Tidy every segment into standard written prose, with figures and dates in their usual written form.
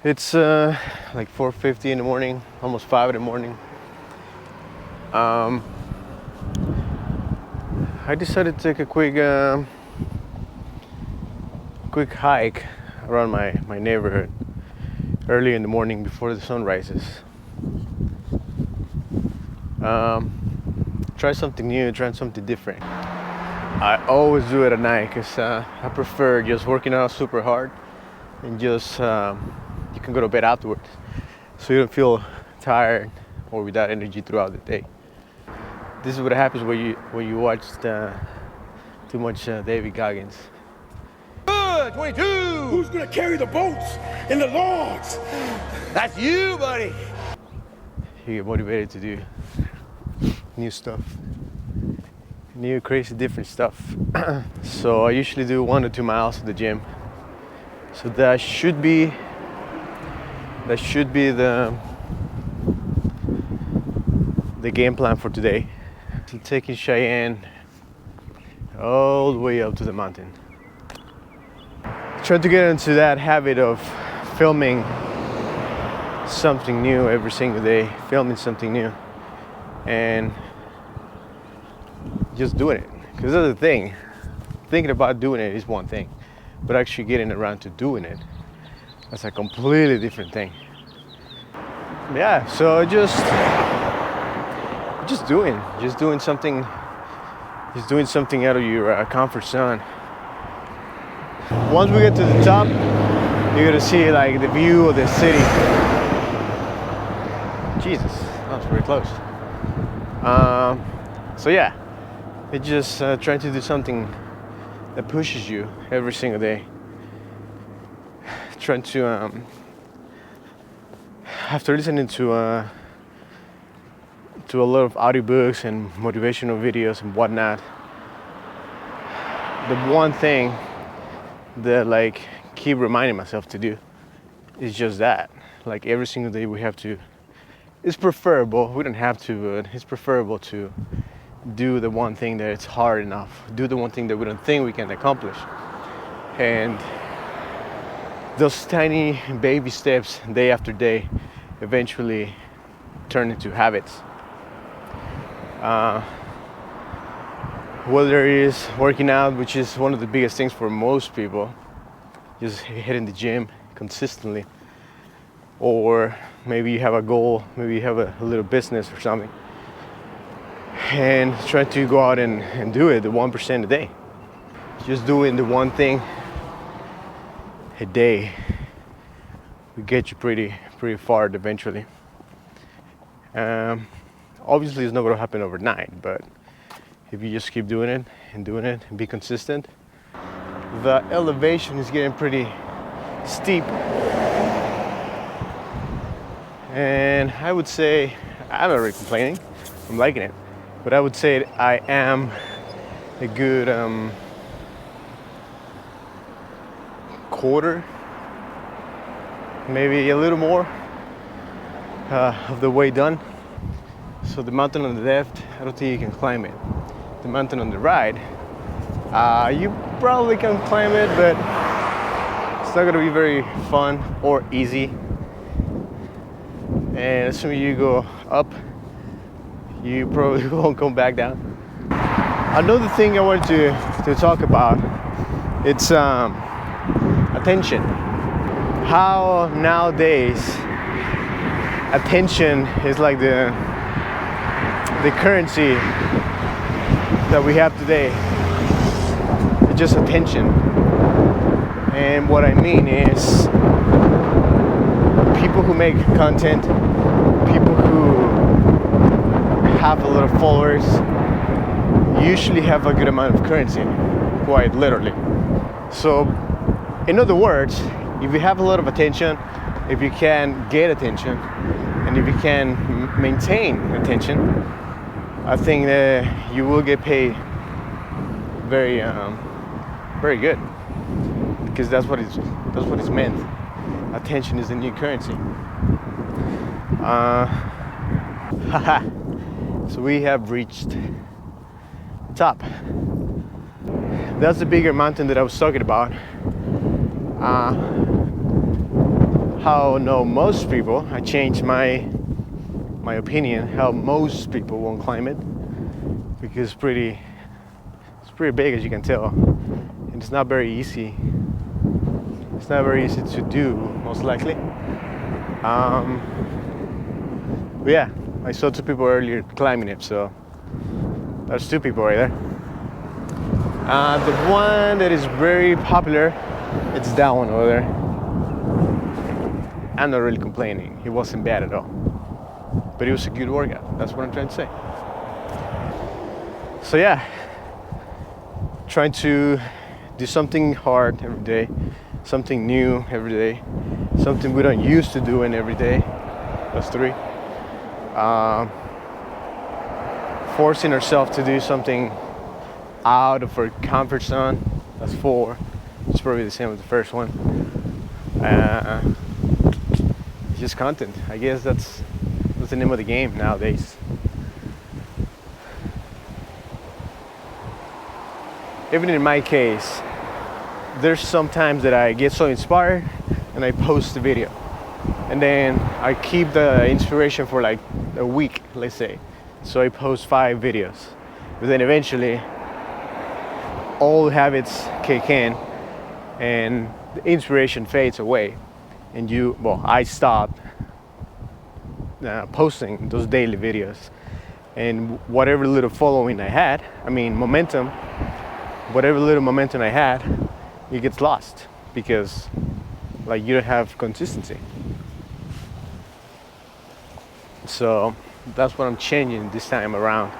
It's like 4:50 in the morning, almost 5 in the morning. I decided to take a quick hike around my neighborhood early in the morning before the sun rises. Try something new, try something different. I always do it at night because I prefer just working out super hard and just you can go to bed afterwards, so you don't feel tired or without energy throughout the day. This is what happens when you watch too much David Goggins. Good, 22! Who's gonna carry the boats and the logs? That's you, buddy! You get motivated to do new stuff, new crazy different stuff. So I usually do 1 to 2 miles at the gym. So that should be the game plan for today. So taking Cheyenne all the way up to the mountain. Trying to get into that habit of filming something new every single day, filming something new, and just doing it. Because that's the thing. Thinking about doing it is one thing, but actually getting around to doing it, that's a completely different thing. Yeah, so just doing something out of your comfort zone. Once we get to the top, you're gonna see like the view of the city. Jesus, that was pretty close. So yeah, it's just trying to do something that pushes you every single day. Trying to, after listening to a lot of audiobooks and motivational videos and whatnot, the one thing that like keep reminding myself to do is just that. Like every single day we have to, it's preferable, we don't have to, but it's preferable to do the one thing that it's hard enough, do the one thing that we don't think we can accomplish. And those tiny baby steps day after day eventually turn into habits. Whether it is working out, which is one of the biggest things for most people, just hitting the gym consistently, or maybe you have a goal, maybe you have a little business or something, and try to go out and do it the 1% a day. Just doing the one thing a day will get you pretty far eventually. Obviously it's not going to happen overnight, but if you just keep doing it and be consistent, the elevation is getting pretty steep. And I would say, I'm not really complaining, I'm liking it, but I would say I am a good quarter, maybe a little more of the way done. So the mountain on the left, I don't think you can climb it. The mountain on the right, you probably can climb it, but it's not gonna be very fun or easy. And as soon as you go up, you probably won't come back down. Another thing I wanted to talk about, it's attention. How nowadays attention is like the currency that we have today. It's just attention. And what I mean is people who make content, people who have a lot of followers, usually have a good amount of currency, quite literally. So in other words, if you have a lot of attention, if you can get attention, and if you can maintain attention, I think that you will get paid very good, because that's what it's meant. Attention is the new currency. So we have reached the top. That's the bigger mountain that I was talking about. how no most people. I changed my opinion how most people won't climb it because it's pretty big, as you can tell, and it's not very easy. It's not very easy to do, most likely. But yeah, I saw 2 people earlier climbing it, so there's 2 people right there. The one that is very popular, it's that one over there. I'm not really complaining. It wasn't bad at all. But it was a good workout. That's what I'm trying to say. So yeah, trying to do something hard every day, something new every day, something we don't used to doing every day. That's 3. Forcing ourselves to do something out of our comfort zone. That's 4. It's probably the same with the first one. Just content. I guess that's the name of the game nowadays. Even in my case, there's some times that I get so inspired and I post the video, and then I keep the inspiration for like a week, let's say. So I post 5 videos, but then eventually old habits kick in and the inspiration fades away, and I stop posting those daily videos, and whatever little following I had, whatever little momentum I had, it gets lost because like you don't have consistency. So that's what I'm changing this time around.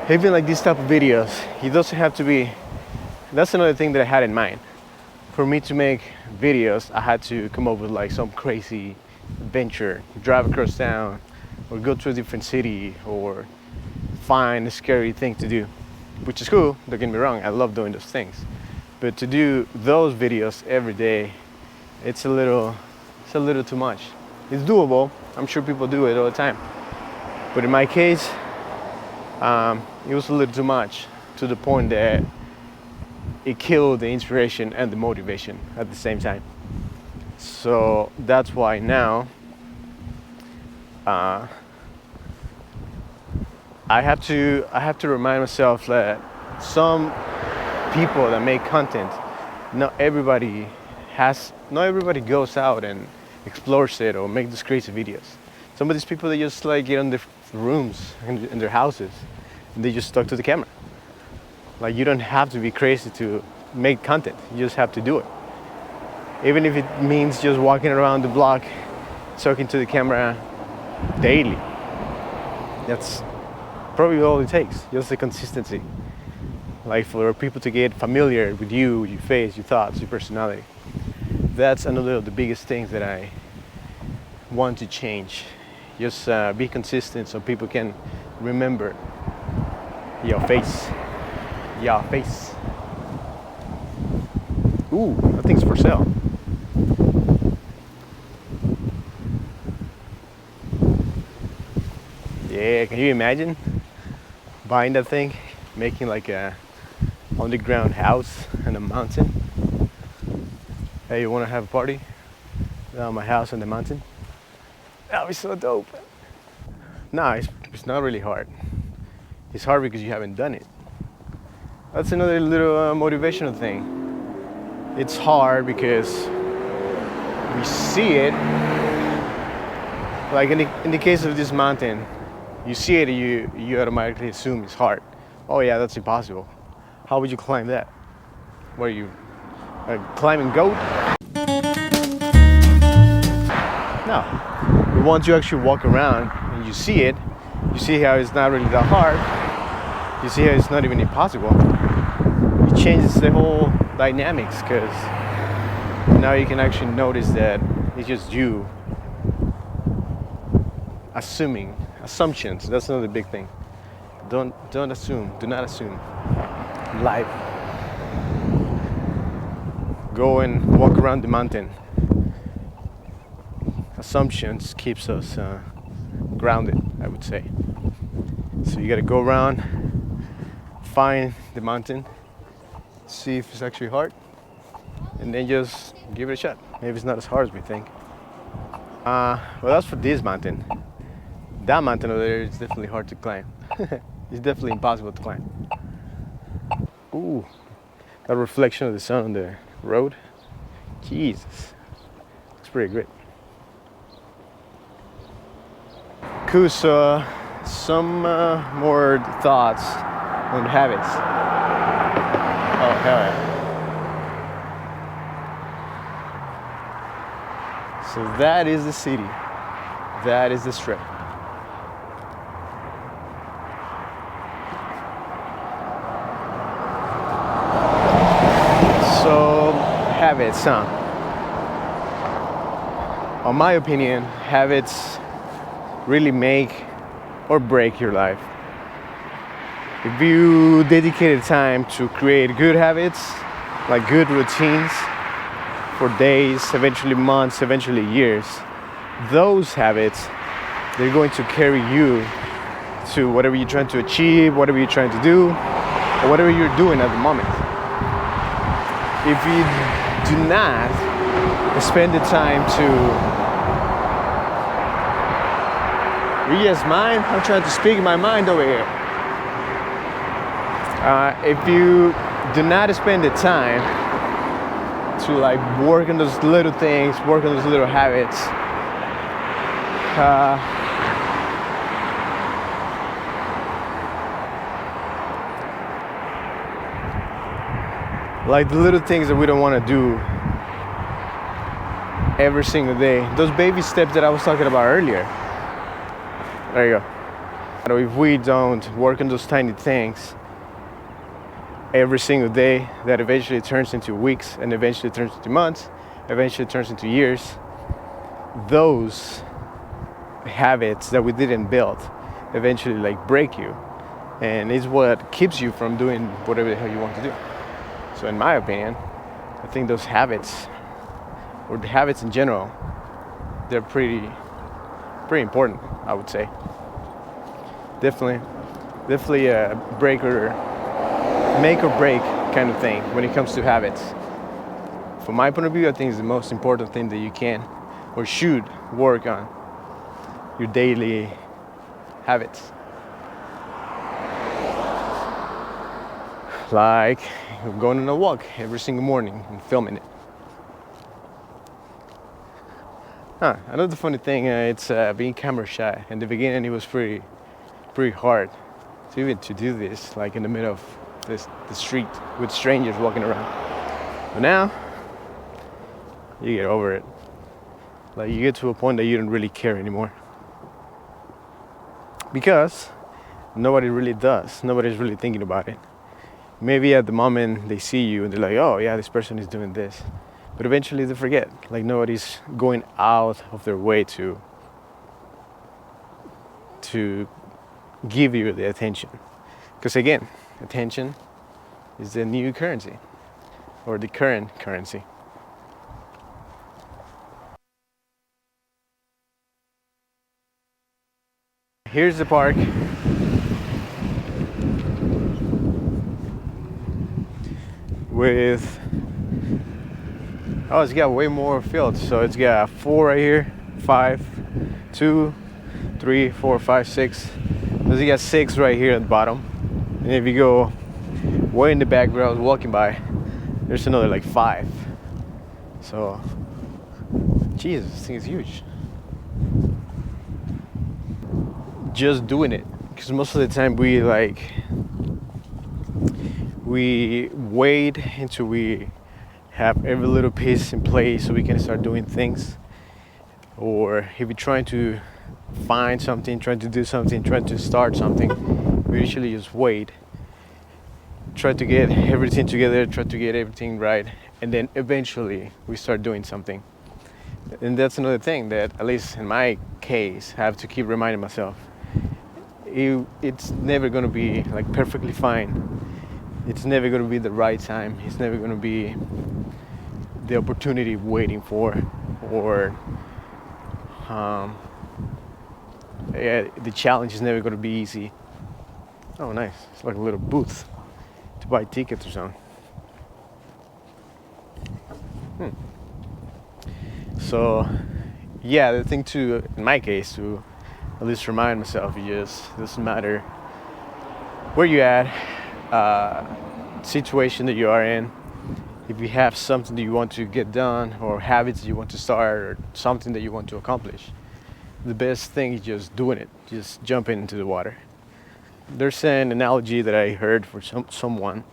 Even like this type of videos, it doesn't have to be. That's another thing that I had in mind. For me to make videos, I had to come up with like some crazy adventure, drive across town, or go to a different city, or find a scary thing to do, which is cool. Don't get me wrong, I love doing those things. But to do those videos every day, it's a little too much. It's doable. I'm sure people do it all the time. But in my case, it was a little too much, to the point that it killed the inspiration and the motivation at the same time. So that's why now I have to remind myself that some people that make content, not everybody goes out and explores it or make these crazy videos. Some of these people, they just like get in their rooms in their houses and they just stuck to the camera. Like, you don't have to be crazy to make content. You just have to do it. Even if it means just walking around the block, talking to the camera daily. That's probably all it takes, just the consistency. Like, for people to get familiar with you, your face, your thoughts, your personality. That's another of the biggest things that I want to change. Just be consistent so people can remember your face. Your face. Ooh, that thing's for sale. Yeah, can you imagine buying that thing, making like a underground house in a mountain? Hey, you want to have a party? My house on the mountain? That would be so dope. Nah, it's not really hard. It's hard because you haven't done it. That's another little motivational thing. It's hard because we see it. Like in the case of this mountain, you see it and you automatically assume it's hard. Oh yeah, that's impossible. How would you climb that? What are you, a climbing goat? No. But once you actually walk around and you see it, you see how it's not really that hard. You see how it's not even impossible. It changes the whole dynamics, because now you can actually notice that it's just you assumptions. That's another big thing. Don't assume. Do not assume. Life. Go and walk around the mountain. Assumptions keeps us grounded, I would say. So you gotta go around, find the mountain, see if it's actually hard, and then just give it a shot. Maybe it's not as hard as we think. Well, that's for this mountain. That mountain over there is definitely hard to climb. It's definitely impossible to climb. Ooh, that reflection of the sun on the road. Jesus, looks pretty great. Cool, so some more thoughts on habits. Oh, hell yeah. So that is the city. That is the strip. So, habits, huh? In my opinion, habits really make or break your life. If you dedicated time to create good habits, like good routines for days, eventually months, eventually years, those habits, they're going to carry you to whatever you're trying to achieve, whatever you're trying to do, or whatever you're doing at the moment. If you do not spend the time to read his mind, I'm trying to speak my mind over here. If you do not spend the time to like work on those little things, work on those little habits, like the little things that we don't want to do every single day, those baby steps that I was talking about earlier. There you go. If we don't work on those tiny things every single day, that eventually turns into weeks, and eventually turns into months, eventually turns into years. Those habits that we didn't build eventually like break you, and it's what keeps you from doing whatever the hell you want to do. So in my opinion, I think those habits, or the habits in general, they're pretty important, I would say. Definitely a make or break kind of thing when it comes to habits. From my point of view, I think it's the most important thing that you can or should work on, your daily habits. Like going on a walk every single morning and filming it. Another funny thing, it's being camera shy. In the beginning, it was pretty hard to even to do this, like in the middle of the street with strangers walking around. But now, you get over it. Like you get to a point that you don't really care anymore, because nobody really does. Nobody's really thinking about it. Maybe at the moment they see you and they're like, oh yeah, this person is doing this. But eventually they forget. Like nobody's going out of their way to give you the attention. Because again, attention is the new currency, or the current currency. Here's the park. With it's got way more fields. So it's got 4 right here, 5, 2, 3, 4, 5, 6. It's got 6 right here at the bottom. And if you go way in the back where I was walking by, there's another like 5. So, Jesus, this thing is huge. Just doing it, because most of the time we wait until we have every little piece in place so we can start doing things. Or if we're trying to find something, trying to do something, trying to start something, we usually just wait, try to get everything together, try to get everything right, and then eventually we start doing something. And that's another thing that, at least in my case, I have to keep reminding myself. It's never going to be like perfectly fine. It's never going to be the right time. It's never going to be the opportunity waiting for, or the challenge is never going to be easy. Oh, nice. It's like a little booth to buy tickets or something. So yeah, the thing to, in my case, to at least remind myself is it doesn't matter where you're at, situation that you are in. If you have something that you want to get done, or habits you want to start, or something that you want to accomplish, the best thing is just doing it, just jumping into the water. There's an analogy that I heard for someone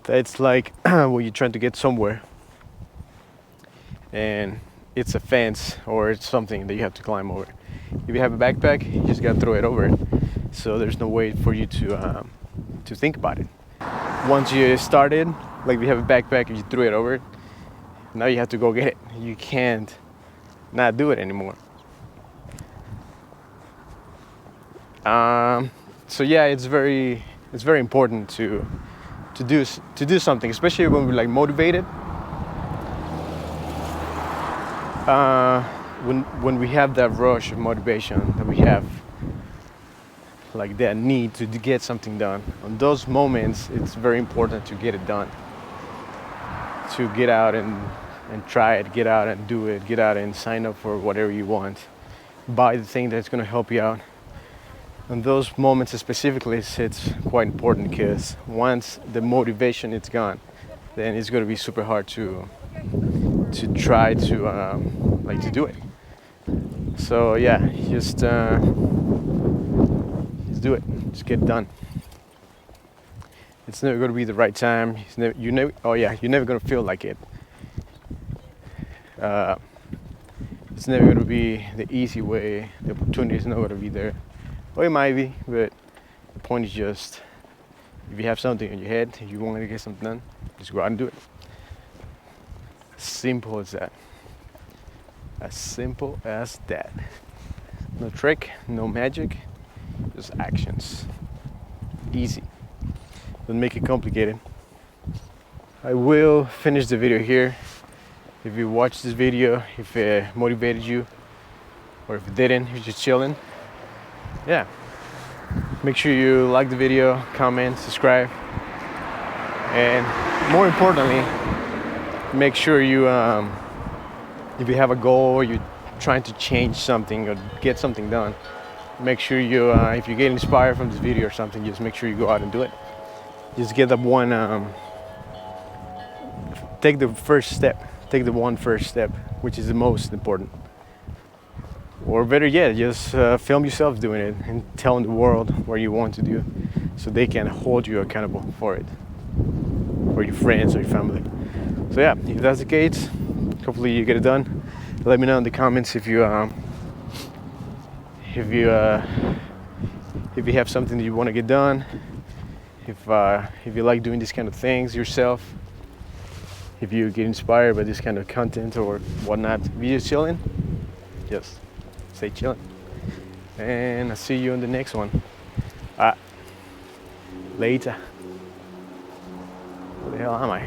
that it's like when you're trying to get somewhere and it's a fence or it's something that you have to climb over. If you have a backpack, you just gotta throw it over it. So there's no way for you to think about it. Once you started, like if you have a backpack and you threw it over it, now you have to go get it. You can't not do it anymore. So yeah, it's very important to do something, especially when we're like motivated. When we have that rush of motivation, that we have like that need to get something done. On those moments, it's very important to get it done. To get out and try it, get out and do it, get out and sign up for whatever you want. Buy the thing that's gonna help you out. In those moments specifically, it's quite important because once the motivation is gone, then it's gonna be super hard to try to do it. So yeah, just do it. Just get it done. It's never gonna be the right time. You're never gonna feel like it. It's never gonna be the easy way. The opportunity is not gonna be there. Or it might be, but the point is just, if you have something in your head, if you want to get something done, just go out and do it. Simple as that. As simple as that. No trick, no magic, just actions. Easy. Don't make it complicated. I will finish the video here. If you watched this video, if it motivated you, or if it didn't, you're just chilling. Yeah, make sure you like the video, comment, subscribe, and more importantly, make sure you if you have a goal or you're trying to change something or get something done, make sure you if you get inspired from this video or something, just make sure you go out and do it. Just get that one take the first step, take the one first step, which is the most important. Or better yet, just film yourself doing it and telling the world what you want to do so they can hold you accountable for it, or your friends or your family. So yeah, if that's the case, hopefully you get it done. Let me know in the comments if you have something that you want to get done, if you like doing these kind of things yourself, if you get inspired by this kind of content or whatnot. If you're just chilling, just stay chilling, and I'll see you in the next one. Later. Where the hell am I?